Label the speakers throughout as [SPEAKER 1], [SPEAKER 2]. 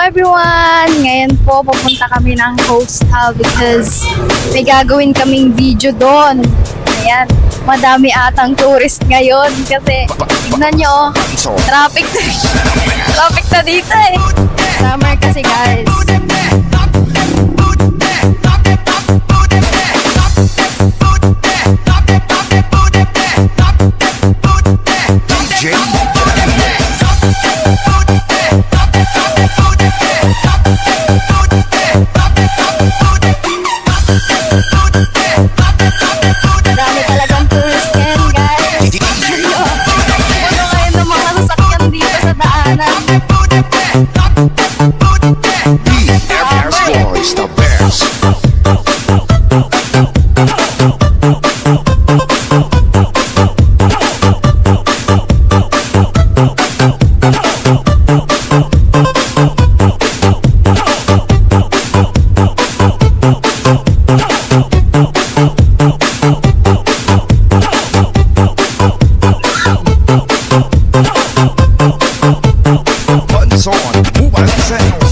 [SPEAKER 1] everyone! Ngayon po, pupunta kami ng hostel because may gagawin kaming video doon. Ayan, madami atang tourist ngayon kasi tignan nyo, traffic na dito eh. Summer kasi guys. Dami talagang tourist ngayon guys. Ano ngayon ng mga sasakyan dito sa daanan?
[SPEAKER 2] Boys, the Bears. Buttons on, mobile sound.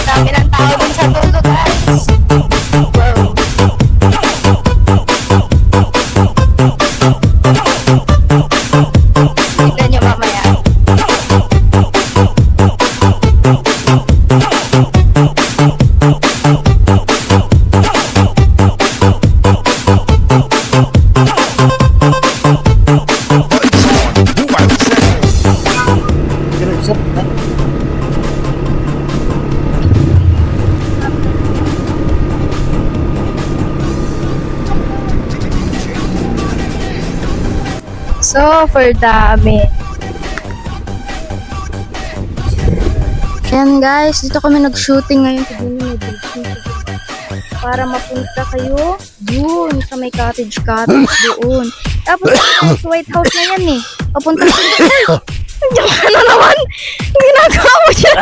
[SPEAKER 1] Dami ng tao dun sa dulo guys. Wow. Tignan nyo mamaya.
[SPEAKER 2] Buttons on, mobile sound.
[SPEAKER 1] Super dami. Ayan guys, dito kami nag-shooting ngayon. Tignan nyo, may building. Para mapunta kayo dun sa may cottage doon. Tapos sa White House na yan eh. Papunta sa Diyan ka na naman. Ginagawa mo siya.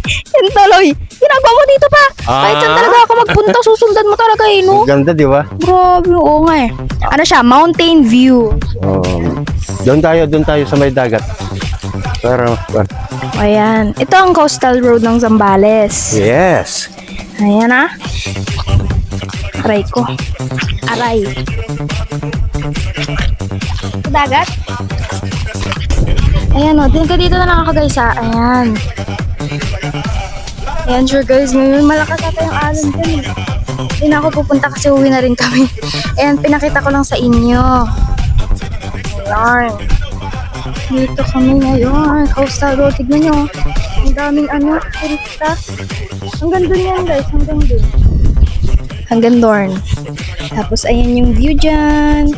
[SPEAKER 1] Yan tuloy. Ginagawa mo dito pa. Kahit saan talaga ako magpunta, susundan mo talaga eh, no?
[SPEAKER 3] Ganda, di ba?
[SPEAKER 1] Grabe, oo nga eh. Ano siya? Mountain view.
[SPEAKER 3] Doon tayo sa may dagat. Pero,
[SPEAKER 1] Ayan. Ito ang coastal road ng Zambales.
[SPEAKER 3] yes.
[SPEAKER 1] Ayan ah. Aray ko. Aray. Sa dagat. Ayan o. Dito na lang ako guys ha. Ayan. Ayan sure guys. Ngayon malakas ata yung alon dyan eh. Hindi na ako pupunta kasi uwi na rin kami. Ayan. Pinakita ko lang sa inyo. Ayan. Dito kami ngayon. Coastal road. Tignan nyo. Ang daming turista. Hanggang dun yan guys. Hanggang dun. Hanggang doon. Tapos ayan yung view dyan.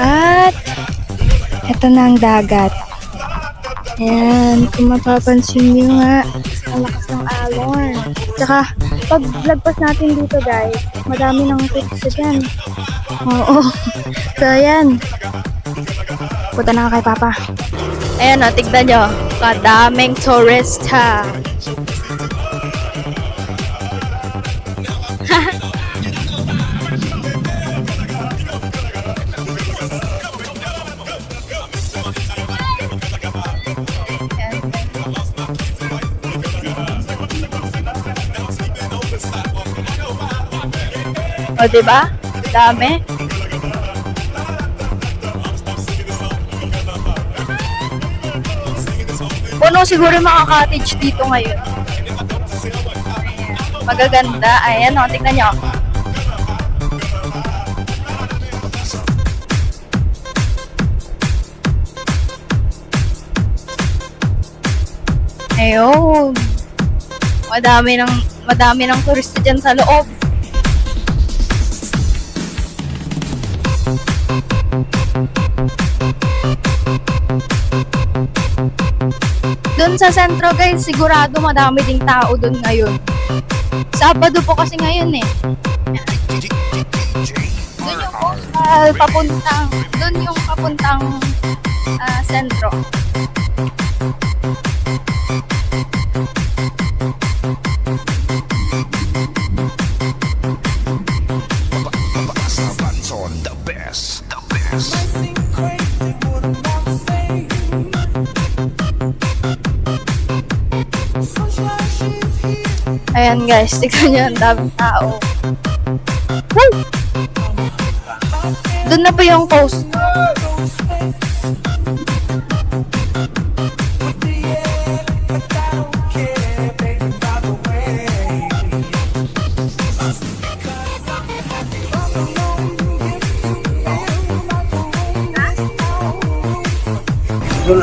[SPEAKER 1] At eto na ang dagat. Ayan. Kung mapapansin nyo nga, ang lakas ng alon. Tsaka pag lagpas natin dito guys, madami ng turista dyan. Oo. So ayan. Punta na kay Papa. Ayan o, tignan nyo. Kadaming turista. O, diba? Dami. Puno siguro yung mga cottage dito ngayon. Magaganda. Ayan o, tingnan nyo. Ayun. Madami ng turista dyan sa loob. Doon sa sentro guys, sigurado madami ding tao doon ngayon. Sabado po kasi ngayon eh. Doon yung papuntang sentro.
[SPEAKER 2] Banson, the best, the best.
[SPEAKER 1] Ayan guys, tignan nyo, ang daming tao. Woo! Doon na po yung post.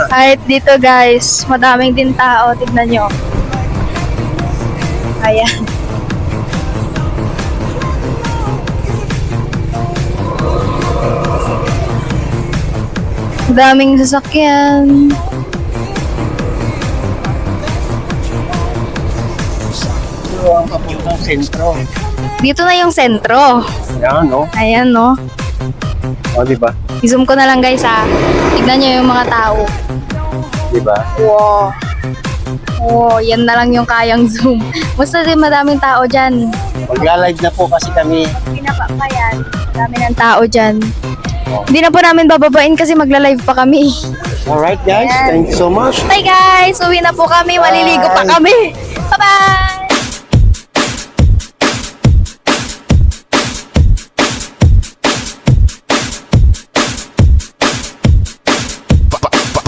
[SPEAKER 1] Kahit dito guys, madaming din tao, tignan nyo. Ayan. Daming sasakyan.
[SPEAKER 3] Ito ang papuntang sentro.
[SPEAKER 1] Dito na yung sentro.
[SPEAKER 3] Yan, no?
[SPEAKER 1] Ayan no.
[SPEAKER 3] O, di ba?
[SPEAKER 1] I-zoom ko na lang guys ha. Tignan nyo yung mga tao.
[SPEAKER 3] Di ba?
[SPEAKER 1] Wow. Oh, yan na lang yung kayang zoom. Basta din madaming tao dyan.
[SPEAKER 3] Magla-live na po kasi kami.
[SPEAKER 1] Pinapa pa yan. Dami ng tao dyan. Hindi na po namin bababain kasi magla-live pa kami.
[SPEAKER 3] Alright guys,
[SPEAKER 1] Ayan.
[SPEAKER 3] thank you so much.
[SPEAKER 1] Bye guys! Uwi na po kami. Maliligo pa
[SPEAKER 3] Bye.
[SPEAKER 1] kami. Bye-bye!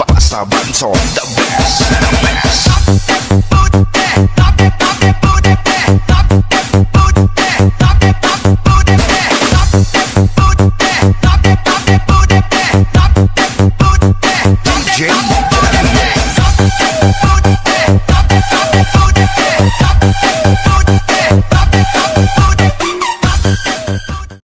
[SPEAKER 2] Basta Banson, the best, the best.